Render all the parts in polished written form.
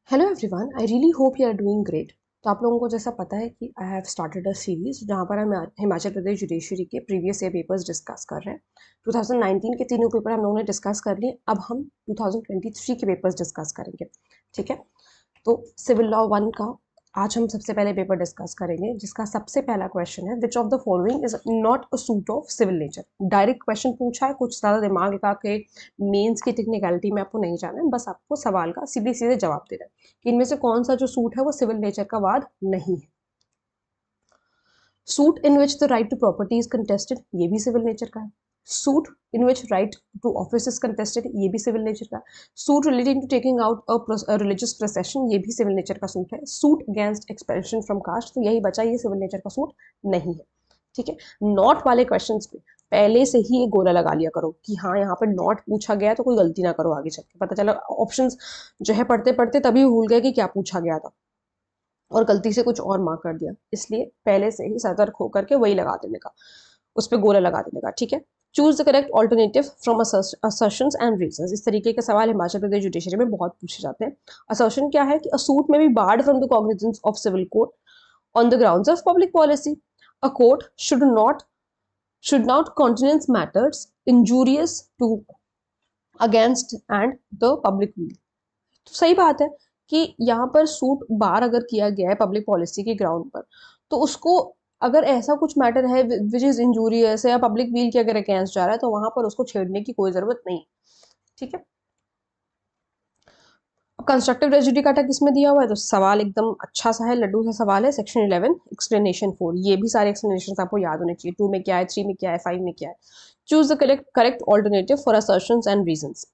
Hello everyone, I really hope you are doing great. तो आप लोगों को जैसा पता है कि I have started a series जहाँ पर हम हिमाचल प्रदेश जुडिशरी के प्रीवियस ईयर पेपर्स डिस्कस कर रहे हैं। 2019 के तीनों पेपर हम लोगों ने डिस्कस कर लिए। अब हम 2023 के पेपर्स डिस्कस करेंगे। ठीक है, तो सिविल लॉ 1 का आज हम सबसे पहले पेपर डिस्कस करेंगे, जिसका सबसे पहला क्वेश्चन है which of the following is not a suit of civil nature. Direct question पूछा है, कुछ ज़्यादा दिमाग लगा के मेंस की टेक्निकलिटी में आपको नहीं जाना है, बस आपको सवाल का सीधे सीधे जवाब देना है कि इनमें से कौन सा जो सूट है वो सिविल नेचर का वाद नहीं है। Suit in which the right to property is contested, ये भी सिविल नेचर का है। Suit in which right to office is contested, ये भी सिविल नेचर का है। Suit relating to taking out a religious procession, ये भी सिविल नेचर का सूट है। Suit against expulsion from caste, तो यही बचा, ये सिविल नेचर का सूट नहीं है। ठीक है, नॉट वाले क्वेश्चंस पे पहले से ही एक गोला लगा लिया करो कि हाँ यहाँ पे नॉट पूछा गया है तो कोई गलती ना करो आगे चल के। पता चला ऑप्शंस जो है पढ़ते पढ़ते तभी भूल गए कि क्या पूछा गया था और गलती से कुछ और मार्क कर दिया, इसलिए पहले से ही सतर्क होकर के वही लगा देने का, उस पर गोला लगा देने का। ठीक है, choose the correct alternative from assertions and reasons. इस तरीके के सवाल हिमाचल प्रदेश जुडिशरी में बहुत पूछे जाते हैं। असर्शन क्या है कि अ सूट में be barred from the cognizance of civil court on the grounds of public policy. A court should not countenance matters injurious to against and the public weal। तो सही बात है कि यहाँ पर सूट बार अगर किया गया है पब्लिक पॉलिसी के ग्राउंड पर, तो उसको अगर ऐसा कुछ मैटर है विच इज इंजूरियस है या पब्लिक वील के अगर अगेंस्ट जा रहा है, तो वहां पर उसको छेड़ने की कोई जरूरत नहीं। ठीक है, अब कंस्ट्रक्टिव रेजिडिकाटा किसमें दिया हुआ है, तो सवाल एकदम अच्छा सा है, लड्डू सा सवाल है। सेक्शन 11 एक्सप्लेनेशन 4, ये भी सारे एक्सप्लेनेशन आपको याद होने चाहिए। 2 में क्या है, 3 में क्या है, 5 में क्या है। Choose the correct alternative for assertions and reasons.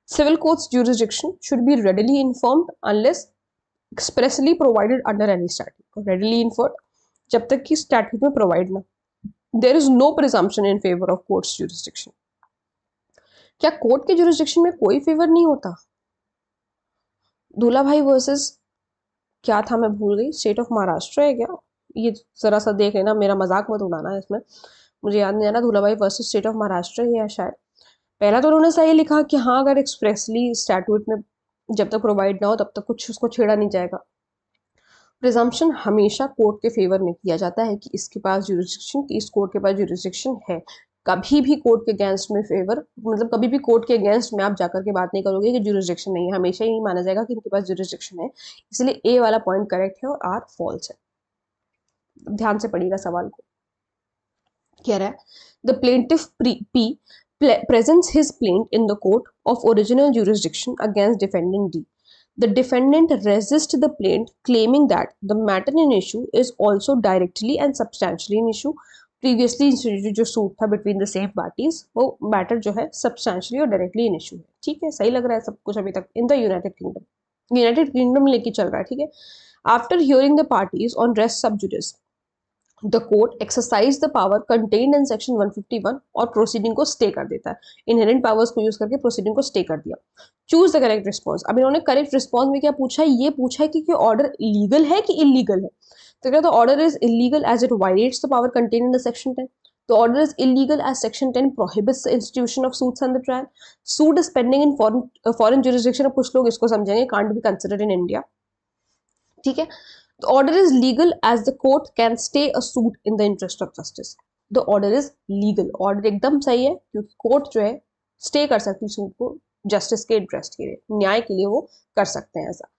Civil court's jurisdiction should be readily informed unless expressly provided under any statute। readily informed जब तक कि statute में provide ना, there is no presumption in favor of court's jurisdiction। क्या court के jurisdiction में कोई favour नहीं होता? दूल्हा भाई वर्सेस क्या था, मैं भूल गई, स्टेट ऑफ महाराष्ट्र है क्या, ये जरा सा देख लेना, मेरा मजाक मत उड़ाना इसमें, मुझे याद नहीं आ रहा। दूल्हा भाई वर्सेस स्टेट ऑफ महाराष्ट्र ही है शायद। पहला तो उन्होंने सही लिखा कि हाँ अगर एक्सप्रेसली स्टैट्यूट में जब तक प्रोवाइड ना हो तब तक कुछ उसको छेड़ा नहीं जाएगा। प्रिजम्पशन हमेशा कोर्ट के फेवर में किया जाता है कि इसके पास जुरिस्डिक्शन, कि इस कोर्ट के पास जुरिस्डिक्शन है। कभी भी कोर्ट के अगेंस्ट में फेवर, मतलब कभी भी कोर्ट के अगेंस्ट में आप जाकर के बात नहीं करोगे कि जुरिस्डिक्शन नहीं है, हमेशा ही माना जाएगा कि इनके पास जुरिस्डिक्शन है। इसलिए ए वाला पॉइंट करेक्ट है और आर फॉल्स है। ध्यान से पढ़िएगा सवाल को। कह रहा है the plaintiff P presents his plaint in the court of original jurisdiction against defendant D. The defendant resists the plaint, claiming that the matter in issue is also directly and substantially in issue। Previously जो suit था between the same parties, वो matter जो है substantially और directly in issue है। ठीक है, सही लग रहा है सब कुछ अभी तक। इन द यूनाइटेड किंगडम लेके चल रहा है। ठीक है, after hearing the parties on rest sub judice, the court exercise the power contained in section 151 और प्रोसीडिंग को स्टे कर देता है। इनहेरेंट पावर्स को यूज करके प्रोसीडिंग को स्टे कर दिया। Choose the correct response. अब इन्होंने करेक्ट रिस्पॉन्स में क्या पूछा है, ये पूछा है कि ऑर्डर लीगल है कि इलीगल है। तो क्या, तो order is illegal as it violates the power contained in the section 10। The order is illegal as Section 10 prohibits the institution of suits and the trial. Suit is pending in foreign jurisdiction। अब कुछ लोग इसको समझेंगे can't be considered in India। ठीक है, the order is legal as the court can stay a suit in the interest of justice। the order is legal, order एकदम सही है क्योंकि कोर्ट जो है स्टे कर सकती है सूट को जस्टिस के इंटरेस्ट के लिए, न्याय के लिए वो कर सकते हैं ऐसा।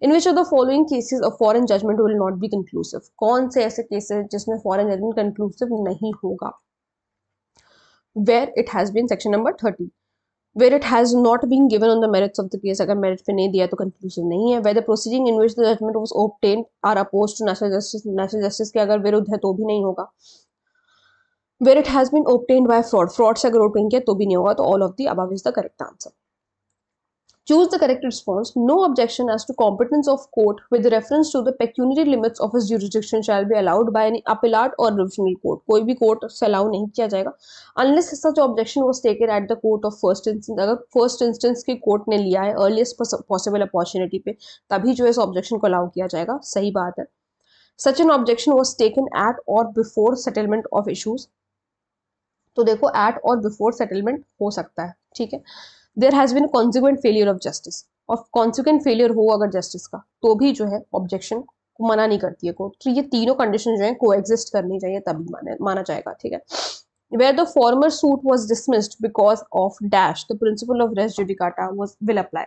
In which of the following cases of foreign judgment will not be conclusive. कौन से ऐसे केसेस जिसमें फॉरेन जजमेंट कंक्लूसिव नहीं होगा? Where it has been, section number 30। where it has not been given on the merits of the case, अगर merit पे नहीं दिया तो कंक्लूसिव नहीं है। where the proceeding in which the judgment was obtained are opposed to national justice, national justice के अगर विरुद्ध है तो भी नहीं होगा। where it has been obtained by fraud, fraud से अगर obtain किया तो भी नहीं होगा। तो all of the above is the correct answer। Choose the correct response. No objection as to competence of court with reference to the pecuniary limits of its jurisdiction shall be allowed by any appellate or revisional court। कोई भी court से allow नहीं किया जाएगा unless such objection was taken at the court of first instance। अगर first instance की court ने लिया है earliest possible opportunity पे, तभी जो है इस ऑब्जेक्शन को अलाउ किया जाएगा। सही बात है। Such an objection was taken at or before settlement of issues। तो देखो at और before settlement हो सकता है। ठीक है, there has been a consequent failure of justice। Of consequent failure हो अगर जस्टिस का, तो भी जो है ऑब्जेक्शन को मना नहीं करती है कोर्ट। तो ये तीनों कंडीशन जो है कोएग्जिस्ट करनी चाहिए तभी माना जाएगा, ठीक है। Where the former suit was dismissed because of dash, the principle of res judicata will apply.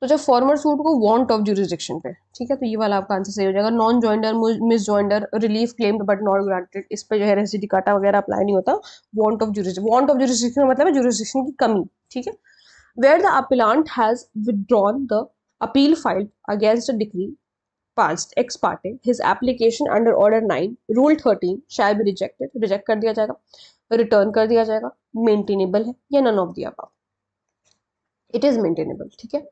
तो जब फॉर्मर सूट को वांट ऑफ ज्यूरिसडिक्शन पे, ठीक है, तो ये वाला आपका आंसर सही हो जाएगा। Non joinder, miss joinder, relief claimed but not granted, इस पे जो है रेस जुडिकाटा वगैरह अप्लाई नहीं होता। वांट ऑफ ज्यूरिसडिक्शन का मतलब है ज्यूरिसडिक्शन की कमी, ठीक है। Where the appellant has withdrawn the appeal filed against a decree passed ex parte, his application under order 9 rule 13 shall be rejected, reject कर दिया जाएगा, रिटर्न कर दिया जाएगा, मेंटेनेबल है या none of the above, it is maintainable, ठीक है।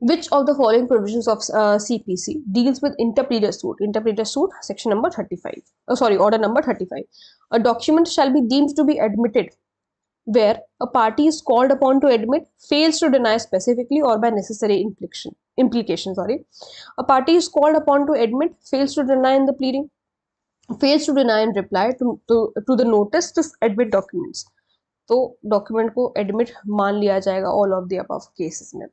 Which of the following provisions of CPC deals with interpleader suit? Interpleader suit, section number 35. Order number 35. A document shall be deemed to be admitted where a party is called upon to admit fails to deny specifically or by necessary implication. A party is called upon to admit fails to deny in the pleading, fails to deny in reply to the notice to admit documents. तो document को admit मान लिया जाएगा all of the above cases में।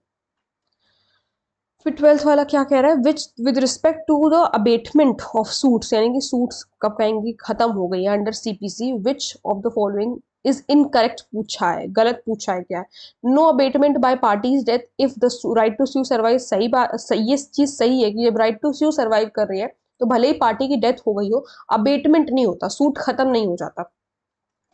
फिर 12th वाला क्या कह रहा है, which with respect to the abatement of suits, यानी कि सूट्स कब कहेंगे खत्म हो गई है under CPC, which of the following is incorrect पूछा है, गलत पूछा है क्या है। No abatement by parties death if the right to sue survive, सही बात, ये चीज सही है कि जब राइट टू स्यू सर्वाइव कर रही है तो भले ही पार्टी की डेथ हो गई हो, अबेटमेंट नहीं होता, सूट खत्म नहीं हो जाता,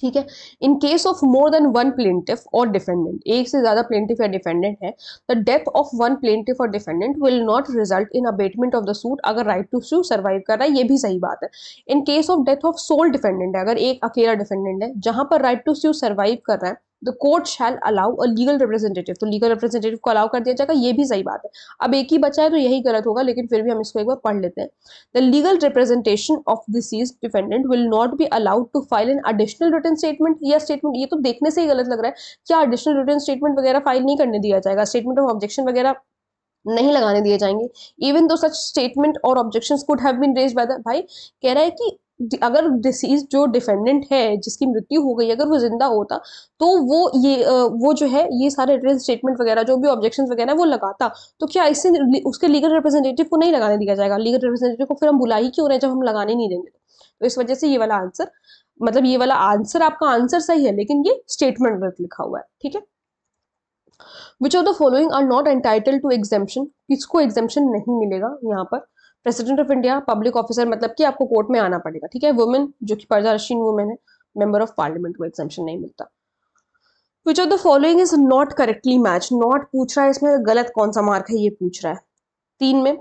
ठीक है। In case of more than one plaintiff or defendant, एक से ज्यादा प्लेंटिफ या डिफेंडेंट है, the death of one plaintiff or defendant will not result in abatement of the suit, अगर राइट टू स्यू सर्वाइव कर रहा है, ये भी सही बात है। In case of death of sole defendant है, अगर एक अकेला डिफेंडेंट है जहां पर राइट टू स्यू सर्वाइव कर रहा है, the court shell allow a legal representative, तो लीगल रिप्रेजेंटेटिव को अलाउ कर दिया जाएगा, ये भी सही बात है। अब एक ही बचा है तो यही गलत होगा, लेकिन फिर भी हम इसको एक बार पढ़ लेते हैं। The legal representation of deceased defendant will not be allowed to file an additional written statement या स्टेटमेंट, ये तो देखने से ही गलत लग रहा है, क्या एडिशनल रिटन स्टेटमेंट वगैरह फाइल नहीं करने दिया जाएगा, स्टेटमेंट ऑफ ऑब्जेक्शन वगैरह नहीं लगाने दिए जाएंगे, इवन दो सच स्टेटमेंट और objections could have been raised by the, भाई कह रहा है कि अगर डिसीज जो डिफेंडेंट है जिसकी मृत्यु हो गई, अगर वो जिंदा होता तो वो जो है ये सारे रिटन स्टेटमेंट वगैरह जो भी ऑब्जेक्शंस वगैरह वो लगाता, तो क्या इससे उसके लीगल रिप्रेजेंटेटिव को नहीं लगाने दिया जाएगा, लीगल रिप्रेजेंटेटिव को फिर हम बुला ही क्यों रहे जब हम लगाने नहीं देंगे। तो इस वजह से ये वाला आंसर, मतलब ये वाला आंसर आपका आंसर सही है, लेकिन ये स्टेटमेंट गलत लिखा हुआ है, ठीक है। Which of the following are not entitled to exemption, किसको exemption नहीं मिलेगा यहाँ पर, president of India, public officer, मतलब कि आपको कोर्ट में आना पड़ेगा, ठीक है। वुमेन जो कि पर्दानशीन वुमेन है, मेंबर ऑफ पार्लियामेंट को exemption नहीं मिलता। Which of the following is not correctly matched, not पूछ रहा है इसमें गलत कौन सा मार्क है ये पूछ रहा है। 3 में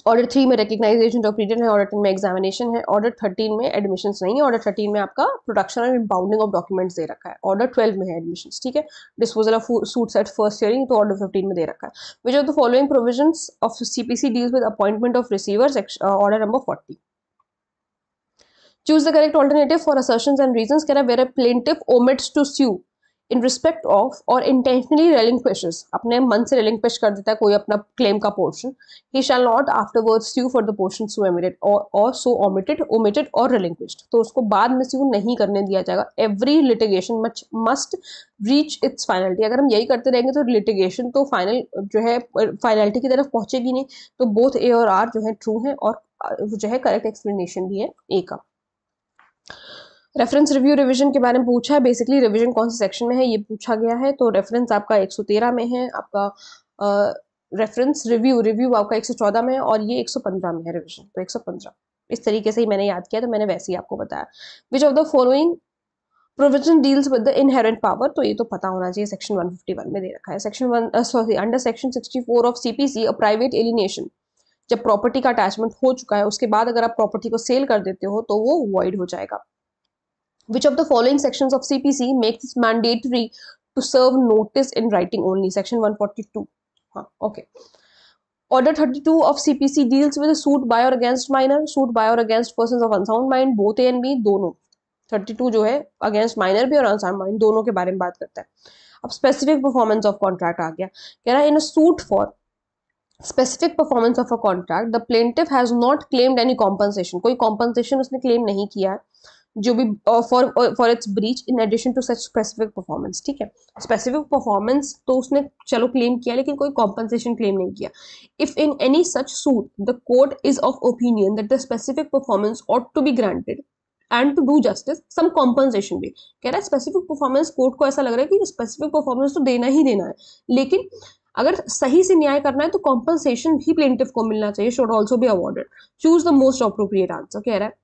ऑर्डर 3 में रिकग्नाइजेशन ऑफ रीजन है, ऑर्डर 10 में एग्जामिनेशन है, ऑर्डर 13 में एडमिशंस नहीं है, ऑर्डर 13 में आपका प्रोडक्शन और इंपाउंडिंग ऑफ डॉक्यूमेंट्स दे रखा है, ऑर्डर 12 में है एडमिशंस, ठीक है। Disposal of suits at first hearing तो ऑर्डर 15 में दे रखा है। Which of the following provisions of CPC deals with appointment of receivers, order number 40। Choose the correct alternative for assertions and reasons, कह रहा है where a plaintiff omits to sue in respect of or intentionally relinquishes, अपने मन से relinquish कर देता है कोई अपना क्लेम का portion, he shall not afterwards sue for the portion so omitted or so omitted or relinquished, तो उसको बाद में sue नहीं करने दिया जाएगा। every litigation must reach its finality, अगर हम यही करते रहेंगे तो litigation तो फाइनल जो है फाइनलिटी की तरफ पहुंचेगी नहीं। तो बोथ ए और आर जो है ट्रू है और जो है करेक्ट एक्सप्लेनेशन भी है ए का। रेफरेंस रिव्यू रिवीजन के बारे में पूछा है, बेसिकली रिवीजन कौन से सेक्शन में है ये पूछा गया है। तो रेफरेंस आपका 113 में है, आपका रेफरेंस रिव्यू आपका 114 में है और ये 115 में है रिवीजन, तो 115 इस तरीके से ही मैंने याद किया, तो मैंने वैसे ही आपको बताया। विच of the following provision deals with the inherent power, तो ये तो पता होना चाहिए, सेक्शन 151 में दे रखा है। Under section 64 of CPC, a private alienation, जब प्रॉपर्टी का अटैचमेंट हो चुका है उसके बाद अगर आप प्रॉपर्टी को सेल कर देते हो तो वो वॉइड हो जाएगा। Which of the following sections of CPC makes it mandatory to serve notice in writing only? Section 142. Okay. Order 32 of CPC deals with a suit by or against minor, suit by or against persons of unsound mind, both A and B, दोनों। 32 जो है against minor भी और unsound mind दोनों के बारे में बात करता है। अब specific performance of contract आ गया, कह रहा है in a suit for specific performance of a contract, the plaintiff has not claimed any compensation, कोई compensation उसने claim नहीं किया है, जो भी for its breach in addition to such specific performance, ठीक है। स्पेसिफिक परफॉर्मेंस तो उसने चलो क्लेम किया, लेकिन कोई कॉम्पनसेशन क्लेम नहीं किया। If in any such suit the court is of opinion that the specific performance ought to be granted and to do justice some compensation भी, कह रहा है स्पेसिफिक परफॉर्मेंस, कोर्ट को ऐसा लग रहा है कि स्पेसिफिक परफॉर्मेंस तो देना ही देना है, लेकिन अगर सही से न्याय करना है तो कॉम्पनसेशन भी प्लेंटिफ को मिलना चाहिए, should also be awarded. Choose the most appropriate answer, कह रहा है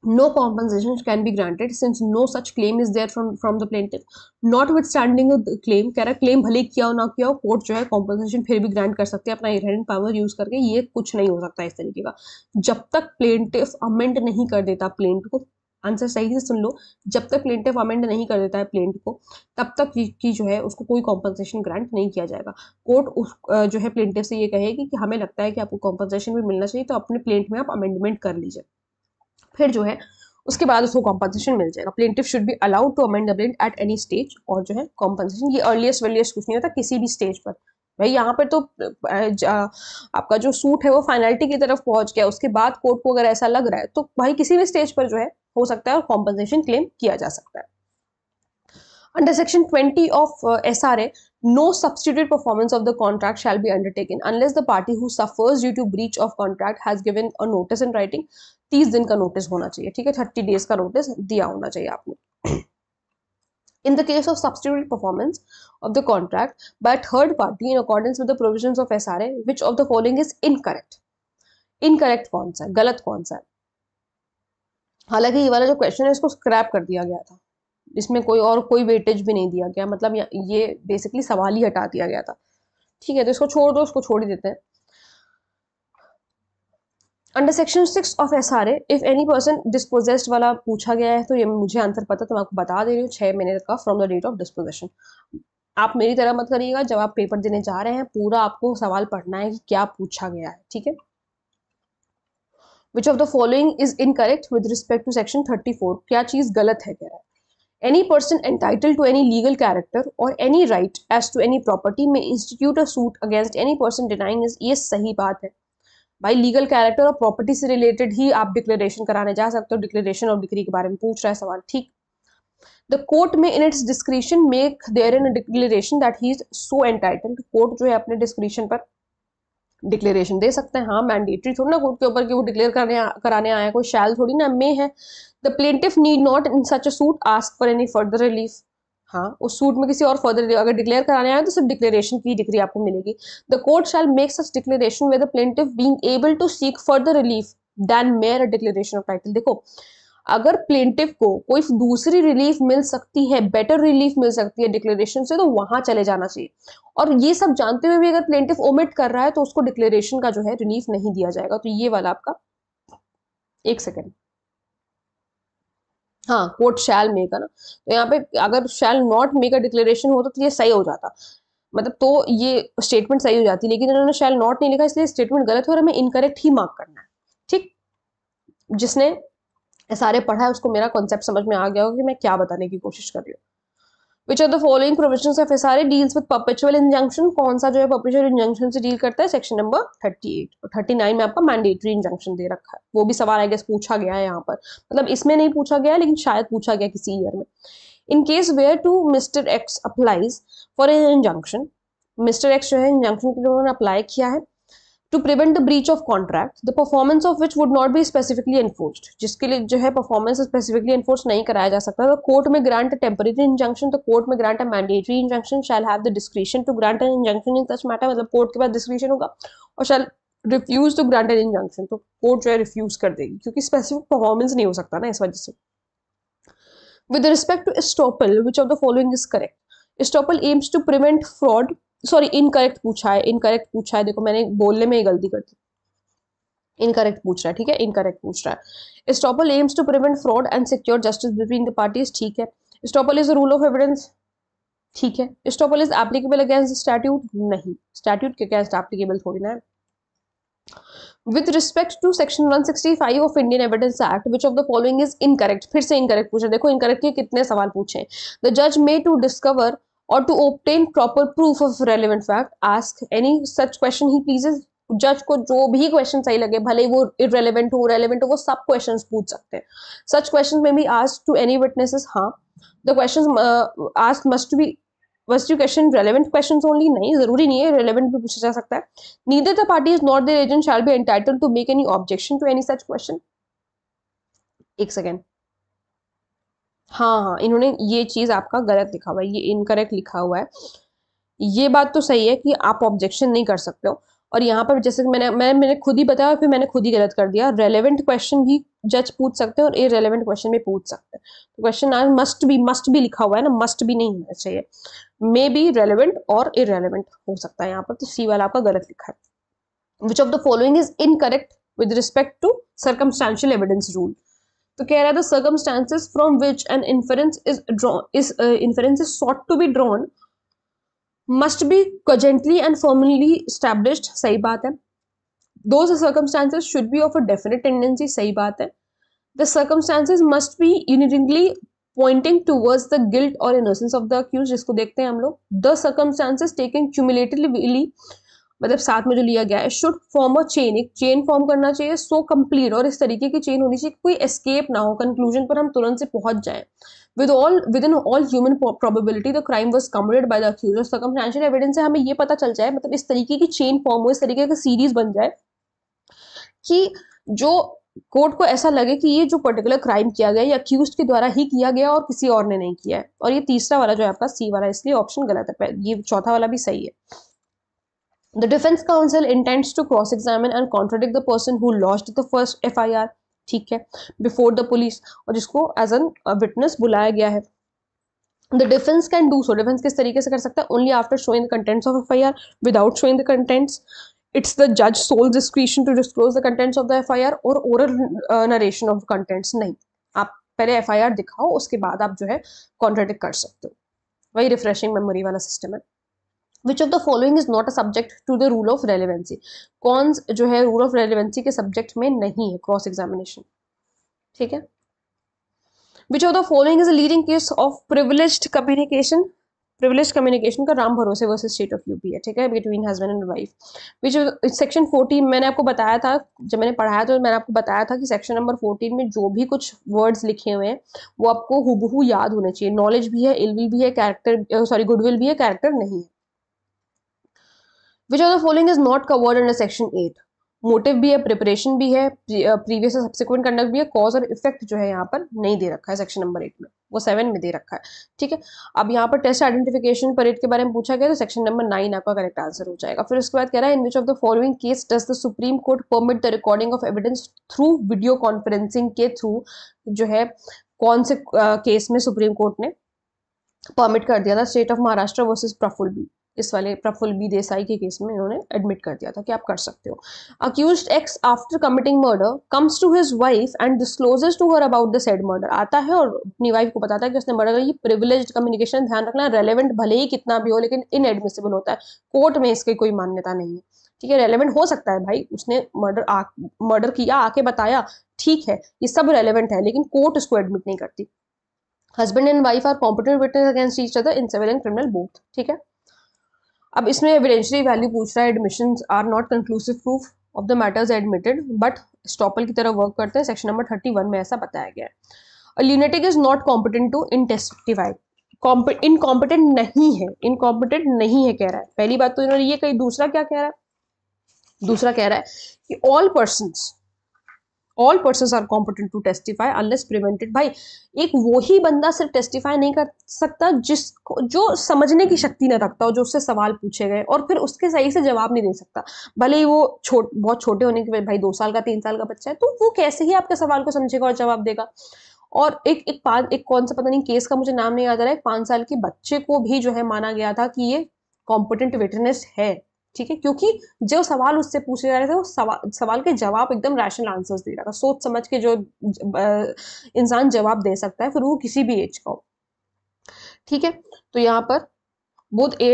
no compensation can be granted since no such claim is there from the plaintiff notwithstanding the claim, कह रहा है क्लेम भले किया हो ना किया हो, कोर्ट जो है कॉम्पनसेशन फिर भी ग्रांट कर सकते हैं अपना इनहेरेंट पावर यूज करके। ये कुछ नहीं हो सकता इस तरीके का जब तक प्लेंटिफ अमेंड नहीं कर देता प्लेंट को। आंसर सही से सुन लो, जब तक प्लेंटिफ अमेंड नहीं कर देता है प्लेंट को, तब तक की जो है उसको कोई कॉम्पनसेशन ग्रांट नहीं किया जाएगा। कोर्ट उस जो है प्लेंटिफ से ये कहेगी कि हमें लगता है कि आपको कॉम्पनसेशन भी मिलना चाहिए, तो अपने प्लेंट में आप अमेंडमेंट कर लीजिए, फिर जो है उसके बाद उसको कॉम्पनसेशन मिल जाएगा। Plaintiff should be allowed to amend the plaint at any stage, और जो है कॉम्पनसेशन ये अर्लीस्ट वेलिएस्ट कुछ नहीं होता, किसी भी स्टेज पर। भाई यहाँ पर तो आपका जो सूट है वो फाइनलिटी की तरफ पहुंच गया, उसके बाद कोर्ट को अगर ऐसा लग रहा है तो भाई किसी भी स्टेज पर जो है हो सकता है और कॉम्पनसेशन क्लेम किया जा सकता है। Under Section 20 of SRA, no substitute performance of the contract shall be undertaken unless the party who suffers due to breach of contract has given a notice in writing। 30 दिन का notice होना चाहिए, ठीक है, 30 डेज का notice दिया होना चाहिए आपने। In the case of substitute performance of the contract by a third party in accordance with the provisions of SRA, which of the following is incorrect? Incorrect कौन सा है, गलत कौन सा है? हालांकि ये वाला जो क्वेश्चन है इसको स्क्रैप कर दिया गया था, इसमें कोई वेटेज भी नहीं दिया गया, मतलब ये बेसिकली सवाल ही हटा दिया गया था, ठीक है, तो इसको छोड़ दो, इसको छोड़ ही देते हैं। अंडर सेक्शन 6 ऑफ SRA, if any person dispossessed वाला पूछा गया है, तो ये मुझे आंसर पता, तो मैं आपको बता दे रही हूँ 6 महीने का from the date of disposition. आप मेरी तरह मत करिएगा, जब आप पेपर देने जा रहे हैं पूरा आपको सवाल पढ़ना है कि क्या पूछा गया है, ठीक है। Which of the following is incorrect with respect to section 34, क्या चीज गलत है, कह रहा है any person entitled to any legal character or any right as to any property may institute a suit against any person denying is, ये सही बात है भाई, लीगल कैरेक्टर और प्रॉपर्टी से रिलेटेड ही आप डिक्लेरेशन कराने जा सकते हो, डिक्लेरेशन ऑफ डिक्री के बारे में पूछ रहा है सवाल, ठीक। The court may in its discretion make there in declaration that he is so entitled, court जो है अपने डिस्क्रिशन पर डिक्लेरेशन दे सकते हैं, हाँ मैंडेटरी थोड़ी ना कोर्ट के ऊपर कि वो डिक्लेयर कराने आया, कोई शैल थोड़ी ना, मे है। The plaintiff need not in such a suit ask for any further relief, हाँ उस सूट में किसी और फर्दर अगर डिक्लेयर कराने आए तो सिर्फ डिक्लेरेशन की डिग्री आपको मिलेगी। The court shall make such declaration with the plaintiff being able to seek further relief than mere declaration of title. देखो अगर प्लेंटिफ को कोई दूसरी रिलीफ मिल सकती है, बेटर रिलीफ मिल सकती है डिक्लेरेशन से, तो वहां चले जाना चाहिए, और ये सब जानते हुए भी अगर प्लेंटिफ ओमिट कर रहा है तो उसको डिक्लेरेशन का जो है रिलीफ नहीं दिया जाएगा। तो ये वाला आपका, एक सेकेंड, हाँ कोर्ट शैल मेक है ना, तो यहाँ पे अगर shall not make a declaration होता तो ये सही हो जाता, मतलब तो ये स्टेटमेंट सही हो जाती, लेकिन इन्होंने शैल नॉट नहीं लिखा, इसलिए स्टेटमेंट गलत हो और हमें इनकरेक्ट ही मार्क करना है, ठीक। जिसने सारे पढ़ा है उसको मेरा कॉन्सेप्ट समझ में आ गया होगा कि मैं क्या बताने की कोशिश कर रही हूँ। Which of the following provisions of SRA deals with perpetual injunction, कौन सा जो है perpetual injunction से डील करता है, सेक्शन नंबर 38 और 39 में आपका मैंडेटरी इंजंक्शन दे रखा है, वो भी सवाल आई गेस पूछा गया है यहाँ पर, मतलब इसमें नहीं पूछा गया लेकिन शायद पूछा गया किसी ईयर में। In case where to mister X applies for an injunction, mister X जो है इंजंक्शन के लिए उन्होंने अप्लाई किया है to prevent the breach of contract, the performance of which would not be specifically enforced, जिसके लिए जो है परफॉर्मेंस स्पेसिफिकली एनफोर्स नहीं कराया जा सकता, तो कोर्ट में ग्रांट टेम्परेरी इंजंक्शन, तो कोर्ट में grant mandatory injunction, shall have the discretion to grant an injunction in such matter, मतलब कोर्ट के पास डिस्क्रिशन होगा, और shall refuse to grant an injunction, तो कोर्ट जो है रिफ्यूज कर देगी क्योंकि स्पेसिफिक परफॉर्मेंस नहीं हो सकता ना इस वजह से। With respect to estoppel, which of the following is correct? Estoppel aims to prevent fraud, sorry incorrect पूछा है, देखो मैंने बोलने में ही गलती कर दी, इनकरेक्ट पूछ रहा है, ठीक है, इनकरेक्ट पूछ रहा है। Estoppel aims to prevent fraud and secure justice between the parties, ठीक है। Estoppel is a rule of evidence, ठीक है। Estoppel is applicable against statute, नहीं, स्टैट्यूट के अगेंस्ट एप्लीकेबल थोड़ी ना है। With respect to section 165 of Indian Evidence Act, which of the following is incorrect? फिर से incorrect पूछा, देखो incorrect के कितने सवाल पूछे। The judge may to discover or to obtain proper proof of relevant fact ask any such question he pleases, जज को जो भी क्वेश्चन सही लगे, भले वो इररेलेवेंट हो, रेलेवेंट हो, वो सब क्वेश्चंस पूछ सकते हैं. Such questions may be asked to any witnesses. हाँ, the questions asked must be question relevant questions only. नहीं, जरूरी नहीं है, रेलेवेंट भी पूछा जा सकता है. Neither the party is not their agent shall be entitled to make any objection to any such question. एक सेकेंड, हाँ, इन्होंने ये चीज आपका गलत लिखा हुआ है, ये इनकरेक्ट लिखा हुआ है. ये बात तो सही है कि आप ऑब्जेक्शन नहीं कर सकते हो. और यहाँ पर जैसे कि मैंने खुद ही बताया, फिर मैंने खुद ही गलत कर दिया. रेलेवेंट क्वेश्चन भी जज पूछ सकते हैं और इररेलेवेंट क्वेश्चन भी पूछ सकते हैं. तो क्वेश्चन आज मस्ट बी लिखा हुआ है ना, मस्ट बी नहीं होना चाहिए. मे बी रेलेवेंट और इररेलेवेंट हो सकता है यहाँ पर, तो सी वाला आपका गलत लिखा है. Which of the following is incorrect with respect to circumstantial evidence rule. तो कह रहा है the circumstances from which an inference is sought to be drawn must be cogently and firmly established. सही बात है. Those circumstances should be of a definite tendency. सही बात है. The circumstances must be uniformly pointing towards the guilt or innocence of the accused. जिसको देखते हैं हम लोग. The circumstances taken cumulatively, मतलब साथ में जो लिया गया है, should form a chain. एक चेन फॉर्म करना चाहिए, so complete, और इस तरीके की चेन होनी चाहिए कोई एस्केप ना हो, कंक्लूजन पर हम तुरंत से पहुंच जाएं. Within all human probability the crime was committed by the accused. Circumstantial evidence से हमें ये पता चल जाए, मतलब इस तरीके की चेन फॉर्म हो, इस तरीके का सीरीज बन जाए कि जो कोर्ट को ऐसा लगे कि ये जो पर्टिकुलर क्राइम किया गया, ये अक्यूज्ड के द्वारा ही किया गया और किसी और ने नहीं किया है. और ये तीसरा वाला जो है आपका सी वाला, इसलिए ऑप्शन गलत है. ये चौथा वाला भी सही है. The defense counsel intends to cross-examine and contradict the person who lodged the first FIR. ठीक है, बिफोर द पुलिस, और जिसको एज एन विटनेस बुलाया गया है. The defence can do so. Defence किस तरीके से कर सकता है? Only after showing the contents of FIR. Without showing the contents, it's the जज sole discretion to disclose the contents of the FIR or oral narration of contents. नहीं, आप पहले FIR दिखाओ, उसके बाद आप जो है कॉन्ट्राडिक्ट कर सकते हो. वही रिफ्रेशिंग मेमोरी वाला सिस्टम है. Which of the following is not a subject to the rule of relevancy? कौन जो है रूल ऑफ रेलेवेंसी के सब्जेक्ट में नहीं है क्रॉस एग्जामिनेशन. ठीक है. Which of the following is a leading case of privileged communication? Privileged communication का राम भरोसे वर्सेस स्टेट ऑफ यूपी है. ठीक है, between husband and wife. Which section 14 मैंने आपको बताया था, जब मैंने पढ़ाया तो मैंने आपको बताया था कि सेक्शन नंबर 14 में जो भी कुछ वर्ड्स लिखे हुए हैं वो आपको हुबहू याद होने चाहिए. नॉलेज भी है, इलविल भी है, कैरेक्टर गुडविल भी है, कैरेक्टर नहीं है. Which of the following is not covered under section 8? Motive भी है, प्रिपरेशन भी है, प्रीवियस और सब्सिक्वेंट कंडक्ट भी है, कॉज और इफेक्ट जो है यहाँ पर नहीं दे रखा है सेक्शन नंबर 8 में, वो 7 में दे रखा है. ठीक है. अब यहाँ पर टेस्ट आइडेंटिफिकेशन परेड के बारे में पूछा गया, तो सेक्शन नंबर 9 आपका करेक्ट आंसर हो जाएगा. फिर उसके बाद कह रहा है in which of the following case does the Supreme Court permit the recording of evidence through video conferencing के थ्रू. जो है कौन से केस में सुप्रीम कोर्ट ने परमिट कर दिया था? State of Maharashtra versus Prafulla B. इस वाले प्रफुल्ल बी देसाई के केस में इन्होंने एडमिट कर दिया था कि आप कर सकते हो. Accused X after committing murder comes to his wife and discloses to her about the said murder. आता है और अपनी वाइफ को बताता है कि उसने मर्डर किया. ये प्रिविलेज्ड कम्युनिकेशन, ध्यान रखना, रेलेवेंट भले ही कितना भी हो लेकिन इनएडमिसिबल होता है. कोर्ट में इसकी कोई मान्यता नहीं है. ठीक है, रेलेवेंट हो सकता है भाई, उसने मर्डर किया, आके बताया, ठीक है, ये सब रेलेवेंट है, लेकिन कोर्ट इसको एडमिट नहीं करती. Husband and wife are competent witness against each other in civil and criminal both. ठीक है. अब इसमें एविडेंशियरी वैल्यू पूछ रहा है. Admissions are not conclusive proof of the matters admitted but estoppel की तरह वर्क करते हैं. सेक्शन नंबर 31 में ऐसा बताया गया है. A lunatic is not competent to testify. Incompetent नहीं है, इनकॉम्पिटेंट नहीं है कह रहा है. पहली बात तो इन्होंने ये कही. दूसरा क्या कह रहा है? दूसरा कह रहा है कि all persons are competent to testify unless prevented. भाई एक वो ही बंदा सिर्फ टेस्टिफाई नहीं कर सकता जिसको जो समझने की शक्ति न रखता हो, जो उससे सवाल पूछे गए और फिर उसके सही से जवाब नहीं दे सकता. भले ही वो बहुत छोटे होने के भाई 2 साल का 3 साल का बच्चा है, तो वो कैसे ही आपके सवाल को समझेगा और जवाब देगा. और एक कौन सा पता नहीं केस का मुझे नाम नहीं याद आ रहा है. 5 साल के बच्चे को भी जो है माना गया था कि ये कॉम्पिटेंट विटनेस है. ठीक है, क्योंकि जो सवाल उससे पूछे जा रहे थे वो सवाल के जवाब एकदम रैशनल आंसर्स दे रहा था. सोच समझ के जो इंसान जवाब दे सकता है, फिर वो किसी भी एज का हो. ठीक है, तो यहाँ पर both A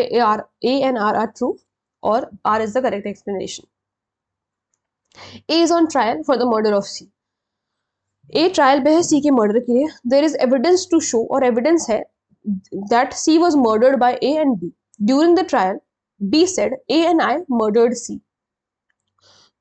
and R are true और R is the correct explanation. A is on trial for the murder of C. A trial पे है सी के मर्डर के लिए. There is evidence to show, और एविडेंस है that C was murdered by A and B. During the trial B said A and I murdered C.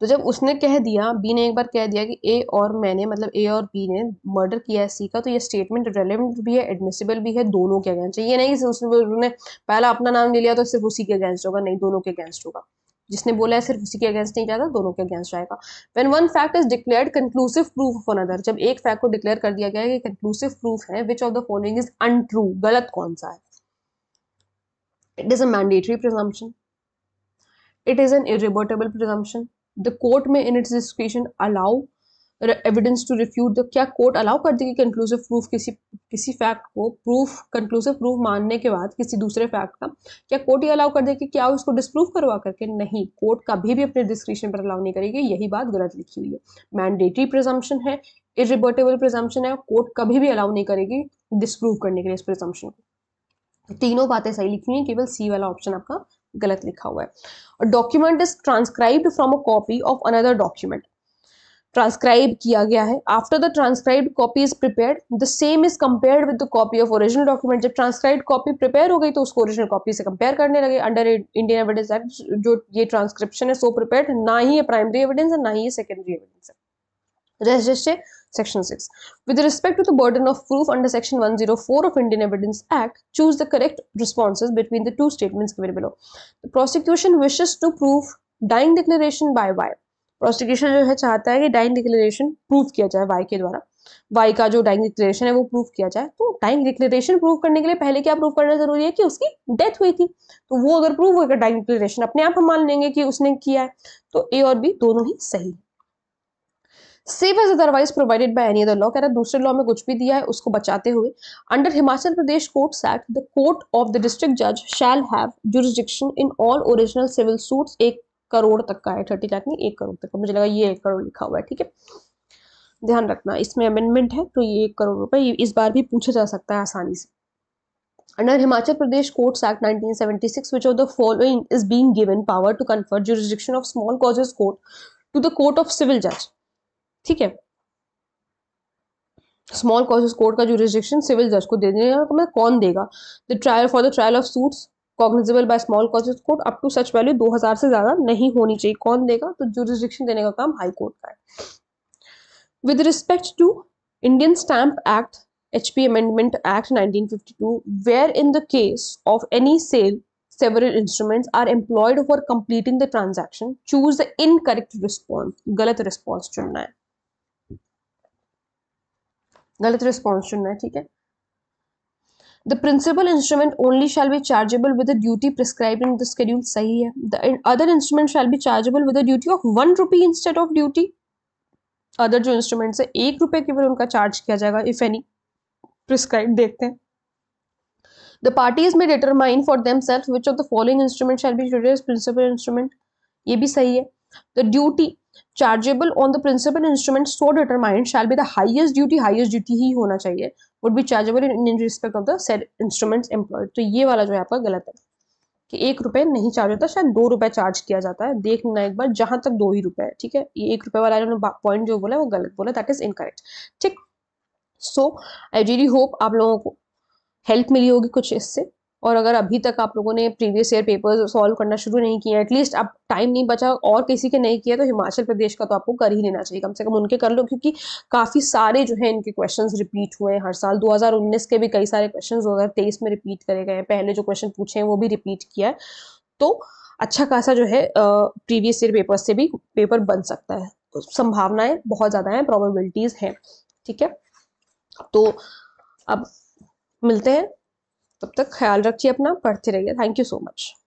तो जब उसने कह दिया, बी ने एक बार कह दिया कि ए और मैंने, मतलब ए और बी ने मर्डर किया है सी का, तो ये स्टेटमेंट रेलेवेंट भी है, एडमिसिबल भी है, दोनों के अगेंस्ट है। ये नहीं कि उसने पहला अपना नाम ले लिया तो सिर्फ उसी के अगेंस्ट होगा, नहीं, दोनों के अगेंस्ट होगा। जिसने बोला है सिर्फ उसी के अगेंस्ट नहीं जाता, दोनों के अगेंस्ट जाएगा। When one fact is declared conclusive proof of another, जब एक फैक्ट को डिक्लेयर कर दिया गया है कि कंक्लूसिव प्रूफ है, which of the following is untrue, गलत कौन सा है? It is a mandatory presumption, it is an irrebuttable presumption, the court may in its discretion allow evidence to refute the, क्या कोर्ट अलाउ कर देगी conclusive proof, किसी fact को proof, conclusive proof मानने के बाद किसी दूसरे फैक्ट का, क्या कोर्ट ये अलाउ कर देगी क्या उसको डिस्प्रूव करवा करके? नहीं, कोर्ट कभी भी अपने डिस्क्रिप्शन पर अलाउ नहीं करेगी, यही बात गलत लिखी हुई है। मैंडेटरी प्रिजम्पशन है, इरिबर्टेबल प्रिजम्पशन है, कोर्ट कभी भी अलाउ नहीं करेगी डिस्प्रूव करने के लिए इस प्रिजम्पशन को। तीनों बातें सही लिखी हुई है, केवल सी वाला ऑप्शन आपका गलत लिखा हुआ है। और document is transcribed from a copy of another document, transcribe किया गया है। After the transcribed copy is prepared, the same is compared with the copy of original document. जब ट्रांसक्राइब्ड कॉपी प्रिपेयर हो गई तो उसको ओरिजिनल कॉपी से compare करने लगे। अंडर इंडियन एविडेंस एक्ट जो ये ट्रांसक्रिप्शन है सो प्रिपेयर्ड, ना ही ये प्राइमरी एविडेंस है ना ही ये सेकेंडरी एविडेंस है। Just Section 6. With respect to the burden of proof under Section 104 of Indian Evidence Act, choose the correct responses between the two statements given below. The prosecution wishes to prove dying declaration by Y. Prosecution जो है चाहता है कि dying declaration prove किया जाए Y के द्वारा। Y का जो dying declaration है वो prove किया जाए। तो dying declaration prove करने के लिए पहले क्या prove करना जरूरी है? कि उसकी death हुई थी। तो वो अगर prove होगा dying declaration, अपने आप हम मान लेंगे कि उसने किया है। तो A और B दोनों ही सही। Save as otherwise provided by any other law, कह रहा है दूसरे लॉ में कुछ भी दिया है उसको बचाते हुए। Under Himachal Pradesh courts act, the court of the district जज shall have jurisdiction in all original civil suits. 1 crore तक का है, 30 लाख नहीं 1 करोड़ तक का, मुझे लगा ये 1 करोड़ लिखा हुआ है, ठीक है, ध्यान रखना इसमें अमेंडमेंट है तो ये 1 करोड़ रुपए इस बार भी पूछा जा सकता है आसानी से। Under Himachal Pradesh Courts Act 1976, which of the following is being given power to confer jurisdiction of small causes court to the court of civil judge? ठीक है, स्मॉल कॉजेस कोर्ट का जुरिस्डिक्शन सिविल जज को दे देगा। तो मैं कौन देगा? The trial for the trial of suits cognizable by small causes court up to such value 2000 से ज्यादा नहीं होनी चाहिए। कौन देगा? तो जुरिस्डिक्शन देने का काम हाई कोर्ट का है। With respect to Indian stamp act HP amendment act 1952, where in the case of any sale several instruments are employed for completing the transaction, choose the incorrect response. गलत response चुनना है, गलत response चुनना है, ठीक है। The principal instrument only shall be chargeable with a duty prescribed in the schedule, सही है। The other instrument shall be chargeable with a duty of 1 rupee instead of duty. Other जो इंस्ट्रूमेंट्स है 1 रुपए केवल उनका चार्ज किया जाएगा if any prescribe. देखते हैं। The parties may determine for themselves which of the following instrument shall be treated as principal instrument. ये भी सही है। The duty chargeable on the principal instrument so determined shall be the highest duty ही होना चाहिए, would be chargeable in respect of the said instruments employed. तो ये वाला जो है आपका गलत है कि 1 रुपए नहीं चार्ज होता, शायद 2 रुपए चार्ज किया जाता है। देख लेना एक बार, जहां तक 2 ही रुपए है, ठीक है। ये 1 रुपए वाला पॉइंट जो बोला वो गलत बोला, दैट इज इनकरेक्ट, ठीक। सो आई रियली होप आप लोगों को हेल्प मिली होगी कुछ इससे। और अगर अभी तक आप लोगों ने प्रीवियस ईयर पेपर्स सॉल्व करना शुरू नहीं किया, एटलीस्ट अब टाइम नहीं बचा और किसी के नहीं किया, तो हिमाचल प्रदेश का तो आपको कर ही लेना चाहिए, कम से कम उनके कर लो, क्योंकि काफ़ी सारे जो है इनके क्वेश्चंस रिपीट हुए हैं हर साल। 2019 के भी कई सारे क्वेश्चंस 2023 में रिपीट करे गए हैं, पहले जो क्वेश्चन पूछे हैं वो भी रिपीट किया है। तो अच्छा खासा जो है प्रीवियस ईयर पेपर से भी पेपर बन सकता है, तो संभावनाएं बहुत ज़्यादा हैं, प्रोबेबिलिटीज़ हैं, ठीक है। तो अब मिलते हैं, तब तक ख्याल रखिए अपना, पढ़ते रहिए। Thank you so much.